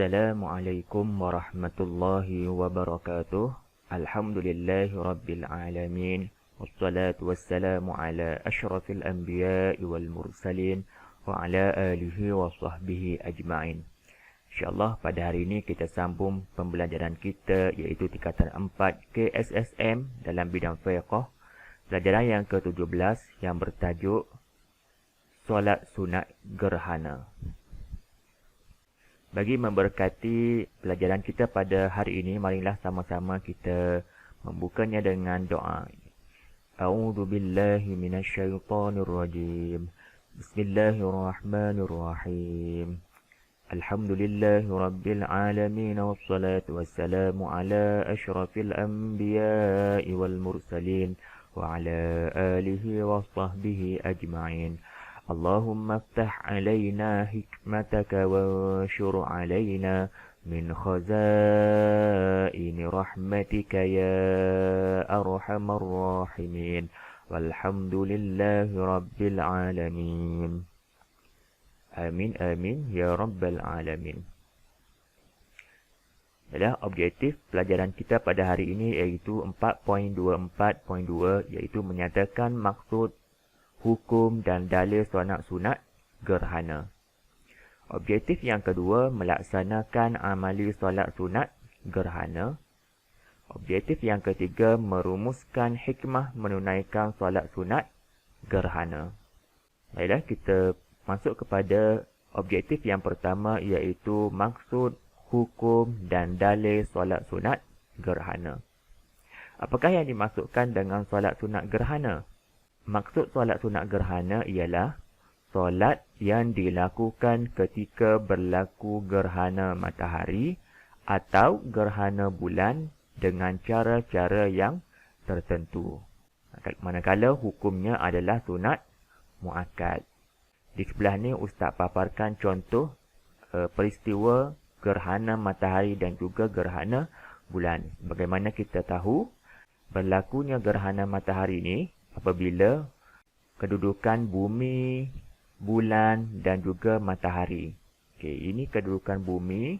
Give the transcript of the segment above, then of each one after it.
Assalamualaikum warahmatullahi wabarakatuh. Alhamdulillahi rabbil alamin. Wassalatu wassalamu ala asyrafil anbiya'i wal mursalin wa ala alihi wa sahbihi ajma'in. InsyaAllah pada hari ini kita sambung pembelajaran kita iaitu tingkatan 4 KSSM dalam bidang fiqh. Pelajaran yang ke-17 yang bertajuk Solat Sunat Gerhana. Bagi memberkati pelajaran kita pada hari ini, marilah sama-sama kita membukanya dengan doa. A'udzu billahi minasyaitonir rajim. Bismillahirrahmanirrahim. Alhamdulillahi rabbil alamin wassalatu wassalamu ala asyrafil anbiya'i wal mursalin wa ala alihi wa sahbihi ajma'in. اللهم افتح علينا حكمتك وانشر علينا من خزائن رحمتك يا أرحم الراحمين والحمد لله رب العالمين آمين آمين يا رب العالمين. Adalah objektif pelajaran kita pada hari ini iaitu 4.24.2 iaitu menyatakan maksud hukum dan dalil solat sunat gerhana. Objektif yang kedua, melaksanakan amali solat sunat gerhana. Objektif yang ketiga, merumuskan hikmah menunaikan solat sunat gerhana. Baiklah, kita masuk kepada objektif yang pertama iaitu maksud, hukum dan dalil solat sunat gerhana. Apakah yang dimaksudkan dengan solat sunat gerhana? Maksud solat sunat gerhana ialah solat yang dilakukan ketika berlaku gerhana matahari atau gerhana bulan dengan cara-cara yang tertentu. Manakala hukumnya adalah sunat muakkad. Di sebelah ni Ustaz paparkan contoh peristiwa gerhana matahari dan juga gerhana bulan. Bagaimana kita tahu berlakunya gerhana matahari ini apabila kedudukan bumi, bulan dan juga matahari. Okey, ini kedudukan bumi,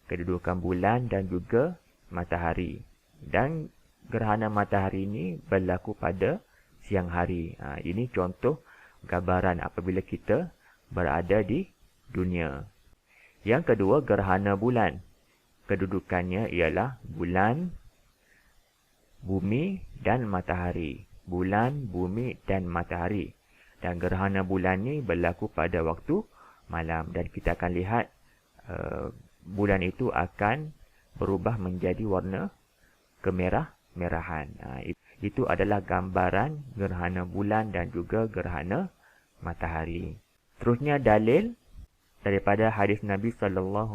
kedudukan bulan dan juga matahari. Dan gerhana matahari ini berlaku pada siang hari. Ini contoh gambaran apabila kita berada di dunia. Yang kedua, gerhana bulan. Kedudukannya ialah bulan, bumi dan matahari. Bulan, bumi dan matahari. Dan gerhana bulan ni berlaku pada waktu malam. Dan kita akan lihat bulan itu akan berubah menjadi warna kemerah-merahan. Itu adalah gambaran gerhana bulan dan juga gerhana matahari. Terusnya dalil daripada hadis Nabi SAW.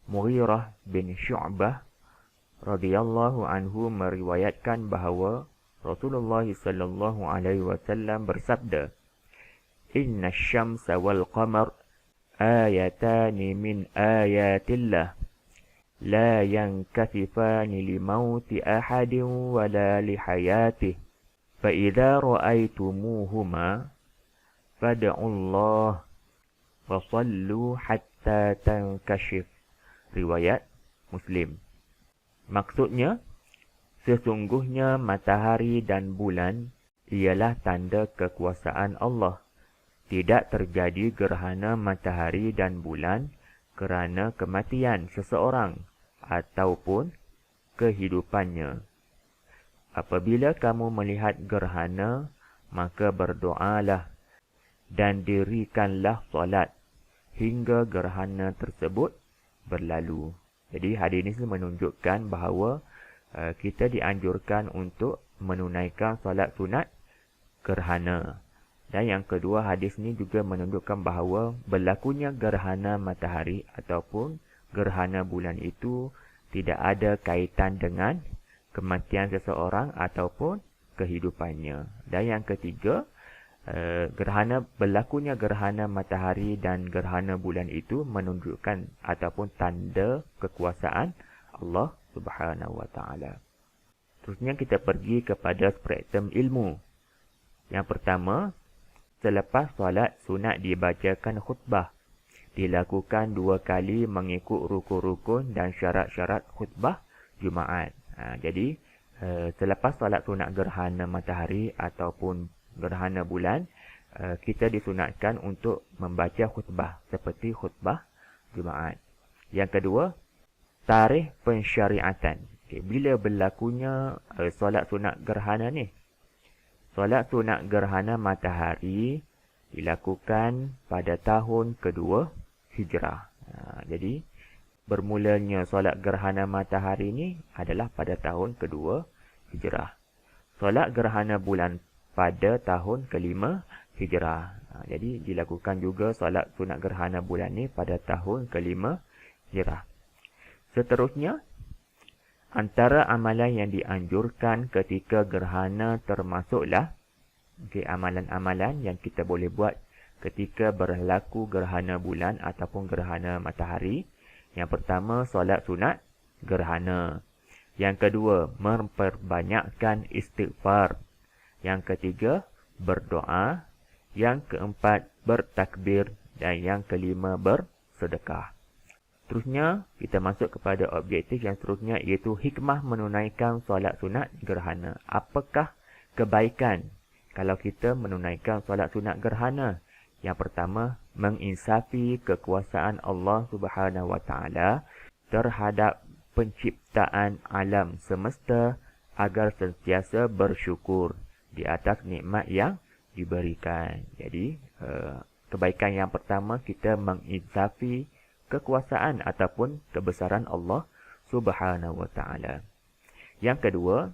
Mughirah bin Syu'bah radhiyallahu anhu meriwayatkan bahawa Rasulullah sallallahu alaihi wasallam bersabda, "Inna asy-syamsa wal qamar ayatani min ayatillah la yankasifani li mauti ahadin wa la li hayatihi fa idza ra'aytumuhuma fad'u Allah wa sallu hatta tankashif." Riwayat Muslim. Maksudnya, sesungguhnya matahari dan bulan ialah tanda kekuasaan Allah. Tidak terjadi gerhana matahari dan bulan kerana kematian seseorang ataupun kehidupannya. Apabila kamu melihat gerhana, maka berdoalah dan dirikanlah solat hingga gerhana tersebut berlalu. Jadi hadis ini menunjukkan bahawa kita dianjurkan untuk menunaikan solat sunat gerhana. Dan yang kedua, hadis ini juga menunjukkan bahawa berlakunya gerhana matahari ataupun gerhana bulan itu tidak ada kaitan dengan kematian seseorang ataupun kehidupannya. Dan yang ketiga, berlakunya gerhana matahari dan gerhana bulan itu menunjukkan ataupun tanda kekuasaan Allah Subhanahu wa taala. Terusnya kita pergi kepada spektrum ilmu. Yang pertama, selepas solat sunat dibacakan khutbah. dilakukan 2 kali mengikut rukun-rukun dan syarat-syarat khutbah Jumaat. Jadi, selepas solat sunat gerhana matahari ataupun gerhana bulan, kita disunatkan untuk membaca khutbah seperti khutbah Jumaat. Yang kedua, tarikh pensyariatan. Bila berlakunya solat sunat gerhana ni? Solat sunat gerhana matahari dilakukan pada tahun kedua Hijrah. Jadi, bermulanya solat gerhana matahari ni adalah pada tahun kedua Hijrah. Solat gerhana bulan pada tahun kelima Hijrah. Jadi, dilakukan juga solat sunat gerhana bulan ni pada tahun kelima Hijrah. Seterusnya, antara amalan yang dianjurkan ketika gerhana termasuklah amalan-amalan yang kita boleh buat ketika berlaku gerhana bulan ataupun gerhana matahari. Yang pertama, solat sunat gerhana. Yang kedua, memperbanyakkan istighfar. Yang ketiga, berdoa. Yang keempat, bertakbir. Dan yang kelima, bersedekah. Terusnya, kita masuk kepada objektif yang seterusnya, iaitu hikmah menunaikan solat sunat gerhana. Apakah kebaikan kalau kita menunaikan solat sunat gerhana? Yang pertama, menginsafi kekuasaan Allah Subhanahu Wa Taala terhadap penciptaan alam semesta agar sentiasa bersyukur di atas nikmat yang diberikan. Jadi, kebaikan yang pertama, kita menginsafi kekuasaan ataupun kebesaran Allah Subhanahu Wa Taala. Yang kedua,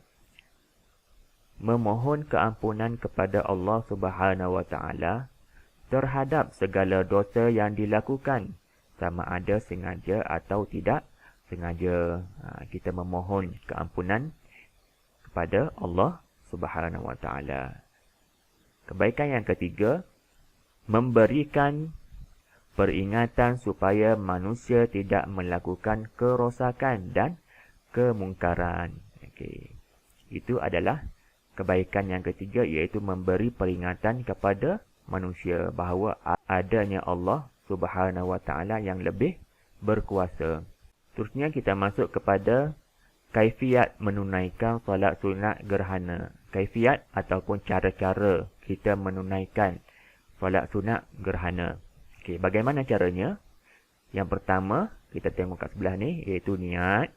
memohon keampunan kepada Allah Subhanahu Wa Taala terhadap segala dosa yang dilakukan, sama ada sengaja atau tidak sengaja. Kita memohon keampunan kepada Allah Subhanahu Wa Taala. Kebaikan yang ketiga, memberikan peringatan supaya manusia tidak melakukan kerosakan dan kemungkaran. Itu adalah kebaikan yang ketiga, iaitu memberi peringatan kepada manusia bahawa adanya Allah Subhanahu Wa Taala yang lebih berkuasa. Terusnya kita masuk kepada kaifiat menunaikan solat sunat gerhana. Kaifiat ataupun cara-cara kita menunaikan solat sunat gerhana. Bagaimana caranya? Yang pertama, kita tengok kat sebelah ni, iaitu niat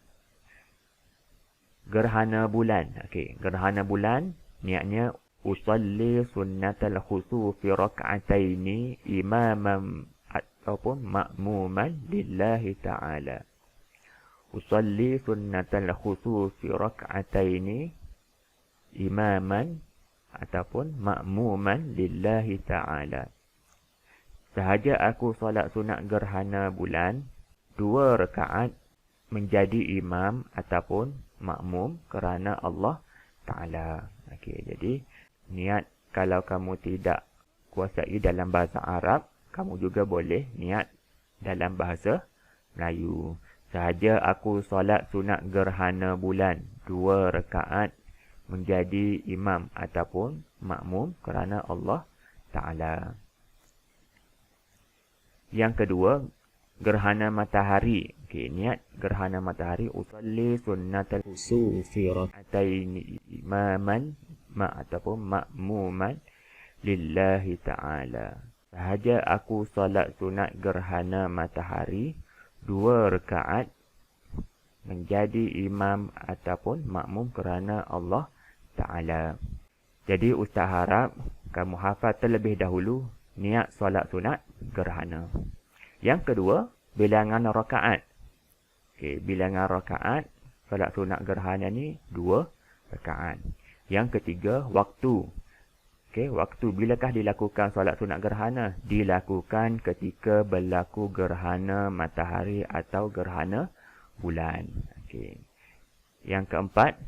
gerhana bulan. Gerhana bulan, niatnya usalli sunnatal khusufi rak'ataini imaman ataupun ma'muman lillahi ta'ala. Usalli sunnatal khusufi rak'ataini imaman ataupun ma'muman lillahi ta'ala. Sahaja aku solat sunat gerhana bulan 2 rakaat menjadi imam ataupun makmum kerana Allah Ta'ala. Jadi niat, kalau kamu tidak kuasai dalam bahasa Arab, kamu juga boleh niat dalam bahasa Melayu. Sahaja aku solat sunat gerhana bulan 2 rakaat menjadi imam ataupun makmum kerana Allah Ta'ala. Yang kedua, gerhana matahari. Niat gerhana matahari, usalli sunnatal khusufi rak'ataini imaman ataupun ma'muman lillahi ta'ala. Sahaja aku solat sunat gerhana matahari 2 rakaat menjadi imam ataupun makmum kerana Allah Ta'ala. Jadi Ustaz harap kamu hafal terlebih dahulu niat solat sunat gerhana. Yang kedua, bilangan rakaat. Bilangan rakaat solat sunat gerhana ni 2 rakaat. Yang ketiga, waktu. Waktu bilakah dilakukan solat sunat gerhana? Dilakukan ketika berlaku gerhana matahari atau gerhana bulan. Yang keempat,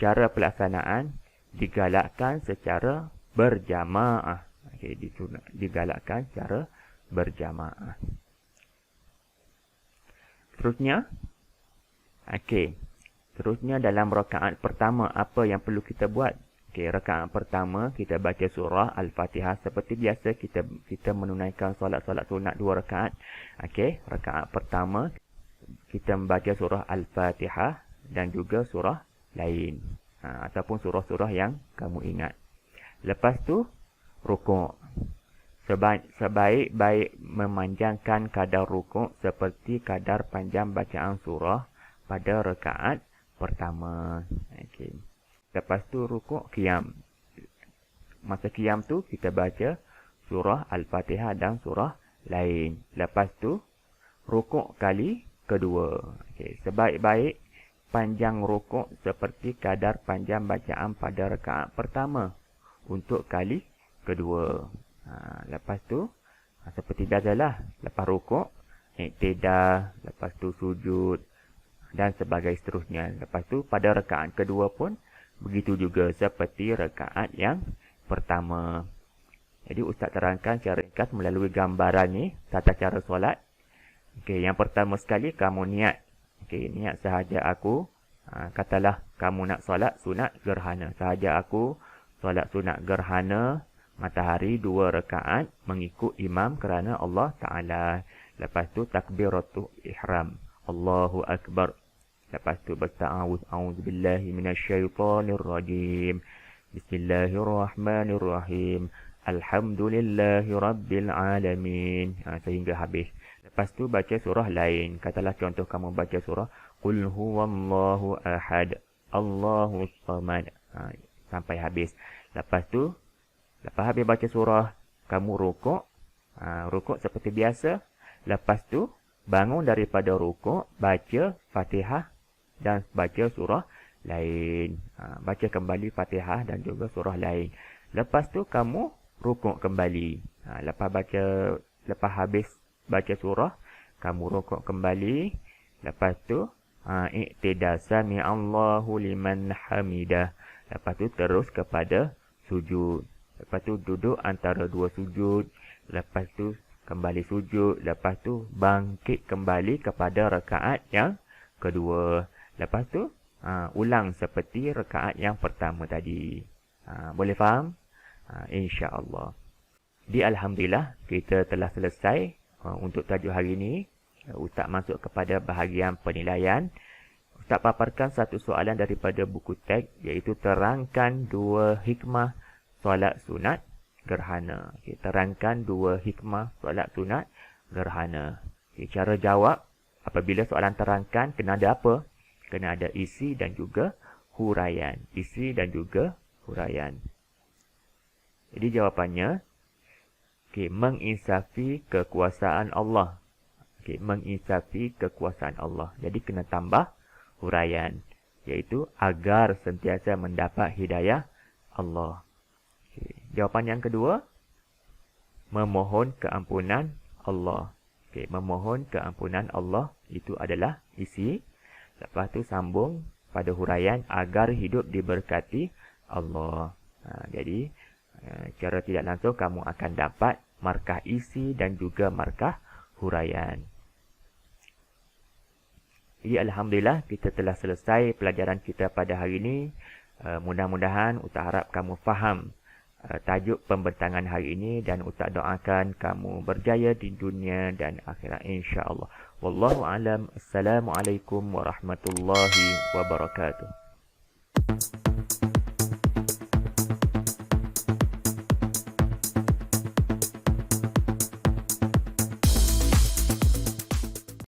cara pelaksanaan digalakkan secara berjamaah. Digalakkan secara berjamaah. Terusnya dalam rakaat pertama, apa yang perlu kita buat? Okey, rakaat pertama kita baca surah Al-Fatihah seperti biasa kita menunaikan solat-solat sunat 2 rakaat. Okey, rakaat pertama kita membaca surah Al-Fatihah dan juga surah lain. Ataupun surah-surah yang kamu ingat. Lepas tu rukuk. Sebaik-baik memanjangkan kadar rukuk seperti kadar panjang bacaan surah pada rakaat pertama. Okey. Lepas tu rukuk qiyam. Masa qiyam tu kita baca surah Al-Fatihah dan surah lain. Lepas tu rukuk kali kedua. Okey, sebaik-baik panjang rukuk seperti kadar panjang bacaan pada rakaat pertama untuk kali kedua. Lepas tu seperti biasalah, lepas rukuk i'tidal, lepas tu sujud dan seterusnya. Lepas tu pada rakaat kedua pun begitu juga seperti rakaat yang pertama. Jadi ustaz terangkan secara ringkas melalui gambaran ni tata cara solat. Okey, yang pertama sekali kamu niat. Okey, niat sahaja aku. Katalah kamu nak solat sunat gerhana. Sahaja aku solat sunat gerhana matahari 2 rakaat mengikut imam kerana Allah Ta'ala. Lepas tu takbiratul ihram. Allahu Akbar. Lepas tu berta'awuz. A'udzubillahi minasyaitanirrajim. Bismillahirrahmanirrahim. Alhamdulillahi rabbil alamin. Sehingga habis. Lepas tu baca surah lain. Katalah contoh kamu baca surah Qul huwallahu ahad. Allahu samad. Sampai habis. Lepas habis baca surah, kamu rukuk. Rukuk seperti biasa. Lepas tu bangun daripada rukuk, baca Fatihah dan baca surah lain. Baca kembali Fatihah dan juga surah lain. Lepas tu kamu rukuk kembali. Lepas habis baca surah, kamu rukuk kembali. Lepas tu i'tidal, sami'allahu liman hamidah. Lepas tu terus kepada sujud. Lepas tu duduk antara 2 sujud. Lepas tu kembali sujud. Lepas tu bangkit kembali kepada rakaat yang kedua. Lepas tu ulang seperti rakaat yang pertama tadi. Boleh faham? InsyaAllah. Alhamdulillah kita telah selesai untuk tajuk hari ini. Ustaz masuk kepada bahagian penilaian. Ustaz paparkan satu soalan daripada buku teks, iaitu terangkan 2 hikmah solat sunat gerhana. Okay, terangkan 2 hikmah solat sunat gerhana. Okay, cara jawab apabila soalan terangkan kena ada apa? Kena ada isi dan juga huraian. Isi dan juga huraian. Jadi jawapannya, menginsafi kekuasaan Allah. Menginsafi kekuasaan Allah. Jadi kena tambah huraian, iaitu agar sentiasa mendapat hidayah Allah. Jawapan yang kedua, memohon keampunan Allah. Memohon keampunan Allah itu adalah isi. Lepas tu sambung pada huraian agar hidup diberkati Allah. Jadi secara tidak langsung kamu akan dapat markah isi dan juga markah huraian. Jadi alhamdulillah kita telah selesai pelajaran kita pada hari ini. Mudah-mudahan Ustaz harap kamu faham tajuk pembentangan hari ini dan Ustaz doakan kamu berjaya di dunia dan akhirat insya-Allah. Wallahu alam. Assalamualaikum warahmatullahi wabarakatuh.